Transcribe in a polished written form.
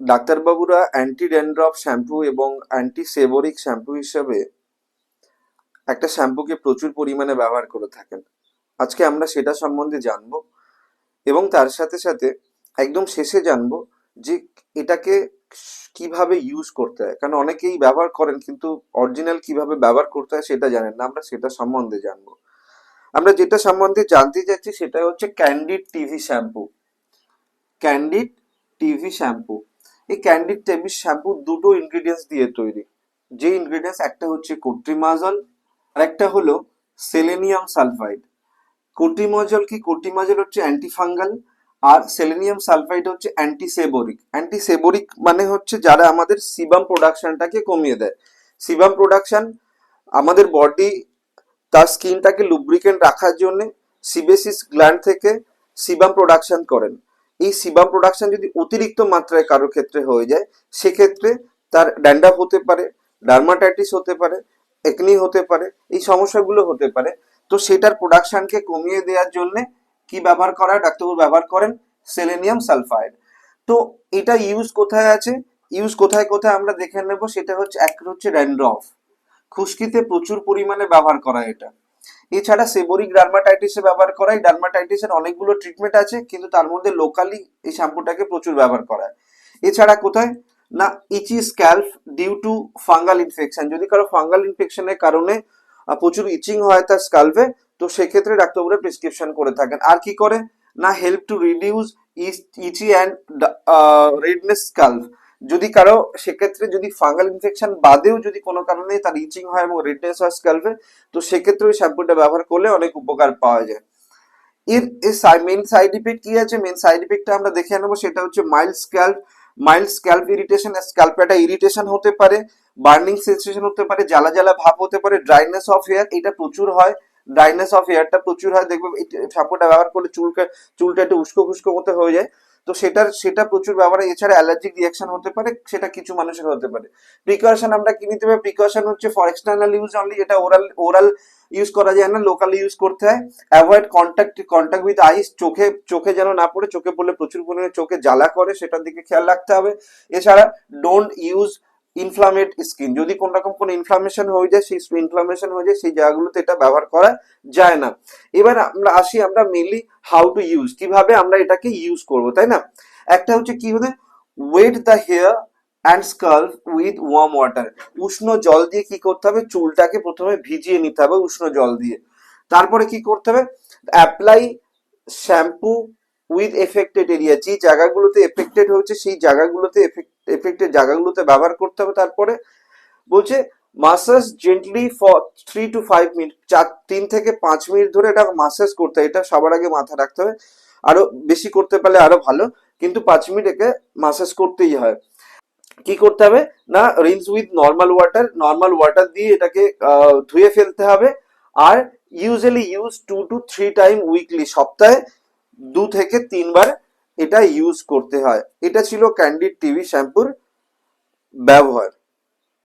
ডাক্তারবাবুরা anti dandruff shampoo এবং anti seborrhoeic shampoo হিসেবে একটা শ্যাম্পুকে প্রচুর পরিমাণে ব্যবহার করে থাকেন। আজকে আমরা সেটা সম্বন্ধে জানবো এবং তার সাথে সাথে একদম শেষে জানবো যে এটাকে কিভাবে ইউজ করতে হয়, কারণ অনেকেই ব্যবহার করেন কিন্তু অরিজিনাল কিভাবে ব্যবহার করতে হয় সেটা জানেন না। আমরা সেটা সম্বন্ধে জানবো। আমরা যেটা সম্বন্ধে জানতে চাচ্ছি সেটা হচ্ছে candid TV shampoo. Candid TV shampoo, এই ক্যান্ডিড টিভি শ্যাম্পু দুটো ইনগ্রিডিয়েন্টস দিয়ে তৈরি। যে ইনগ্রিডিয়েন্টস, একটা হচ্ছে কোট্রিমাজল আর একটা হলো সেলেনিয়াম সালফাইড। কোট্রিমাজল কি? কোট্রিমাজল হচ্ছে অ্যান্টিফাঙ্গাল আর সেলেনিয়াম সালফাইড হচ্ছে অ্যান্টিসেবোরিক। অ্যান্টিসেবোরিক মানে হচ্ছে যারা আমাদের সিবাম প্রোডাকশনটাকে কমিয়ে দেয়। সিবাম প্রোডাকশন আমাদের বডি তার স্কিনটাকে লুব্রিকেন্ট রাখার জন্য সিবেসিস গ্ল্যান্ড থেকে সিবাম প্রোডাকশন করেন। এই সিবাম প্রোডাকশন যদি অতিরিক্ত মাত্রায় কারোর ক্ষেত্রে হয়ে যায়, সেক্ষেত্রে তার ড্যান্ড্রাফ হতে পারে, ডার্মাটাইটিস হতে পারে, একনি হতে পারে, এই সমস্যাগুলো হতে পারে। তো সেটার প্রোডাকশনকে কমিয়ে দেওয়ার জন্য কি ব্যবহার করা হয়? ডাক্তারবাবু ব্যবহার করেন সেলেনিয়াম সালফাইড। তো এটা ইউজ কোথায় আছে, ইউজ কোথায় কোথায় আমরা দেখে নেব। সেটা হচ্ছে এক হচ্ছে ড্যান্ড্রফ, খুশকিতে প্রচুর পরিমাণে ব্যবহার করা এটা। এছাড়া সেবোরিক ডার্মাটাইটিসে ব্যবহার করা। এই ডার্মাটাইটিসের অনেকগুলো ট্রিটমেন্ট আছে, কিন্তু তার মধ্যে লোকালি এই শ্যাম্পুটাকে প্রচুর ব্যবহার করা হয়। এছাড়া কোথায় না, itchy scalp due to fungal infection. যদি কারো ফাঙ্গাল ইনফেকশনের কারণে প্রচুর ইচিং হয় তার স্কাল্পে, তো সেক্ষেত্রে ডাক্তারবাবুরা প্রেসক্রিপশন করে থাকেন। আর কি করে না, help to reduce itchy and redness SCALP. যদি কারো সেক্ষেত্রে যদি ফাঙ্গাল ইনফেকশন বাদেও যদি কোনো কারণে তার ইচিং হয় এবং রেডনেস হয় স্কাল্পে, তো সেক্ষেত্রে ওই শ্যাম্পুটা ব্যবহার করলে অনেক উপকার পাওয়া যায়। এর মেন সাইড ইফেক্ট কি আছে? মেন সাইড ইফেক্টটা আমরা দেখে নেবো। সেটা হচ্ছে মাইল্ড স্ক্যাল্প ইরিটেশন। স্ক্যাল্পে একটা ইরিটেশন হতে পারে, বার্নিং সেন্সেশন হতে পারে, জ্বালা জ্বালা ভাব হতে পারে, ড্রাইনেস অফ হেয়ার, এটা প্রচুর হয়। ড্রাইনেস অফ হেয়ারটা প্রচুর হয়, দেখবে এই শ্যাম্পুটা ব্যবহার করলে চুলটা একটু উস্কো খুস্কো মতো হয়ে যায়। তো সেটা প্রচুর ব্যবহার। এছাড়া অ্যালার্জিক রিয়াকশন হতে পারে, সেটা কিছু মানুষের হতে পারে। প্রিকশন আমরা কি নিতে হবে? প্রিকশন হচ্ছে ফর এক্সটার্নাল ইউজ অনলি। এটা ওরাল ইউজ করা যায় না, লোকালি ইউজ করতে হয়। অ্যাভয়েড কন্ট্যাক্ট উইথ আইস। চোখে যেন না পড়ে, চোখে পড়লে প্রচুর পরিমাণে চোখে জ্বালা করে, সেটার দিকে খেয়াল রাখতে হবে। এছাড়া ডোন্ট ইউজ ইনফ্লামেট স্কিন। যদি কোন রকম কোনো ইনফ্লামেশন হয়ে যায়, সেই জায়গাগুলোতে এটা ব্যবহার করা যায় না। এবার আমরা মেনলি হাউ টু ইউজ, কিভাবে আমরা এটাকে ইউজ করব, তাই না? একটা হচ্ছে কি হতে, wet the hair and scalp with warm water. উষ্ণ জল দিয়ে কি করতে হবে? চুলটাকে প্রথমে ভিজিয়ে নিতে হবে উষ্ণ জল দিয়ে। তারপরে কি করতে হবে? Apply shampoo with affected area. যে জায়গাগুলোতে এফেক্টেড হয়েছে সেই জায়গাগুলোতে এফেক্টেড জায়গাগুলোতে ব্যবহার করতে হবে। তারপরে বলছে massage gently for 3 to 5 minute. 3 থেকে 5 মিনিট ধরে এটা মাসাজ করতে হয়। এটা সবার আগে মাথা রাখতে হবে। আরো বেশি করতে পারলে আরো ভালো, কিন্তু 5 মিনিট একে মাসাজ করতেই হয়। কি করতে হবে না, রিন্স উইথ নর্মাল ওয়াটার দিয়ে এটাকে ধুয়ে ফেলতে হবে। আর usually use 2 to 3 time weekly, সপ্তাহে 2 থেকে 3 বার এটা ইউজ করতে হয়। এটা ছিল ক্যান্ডিড টিভি শ্যাম্পুর ব্যবহার।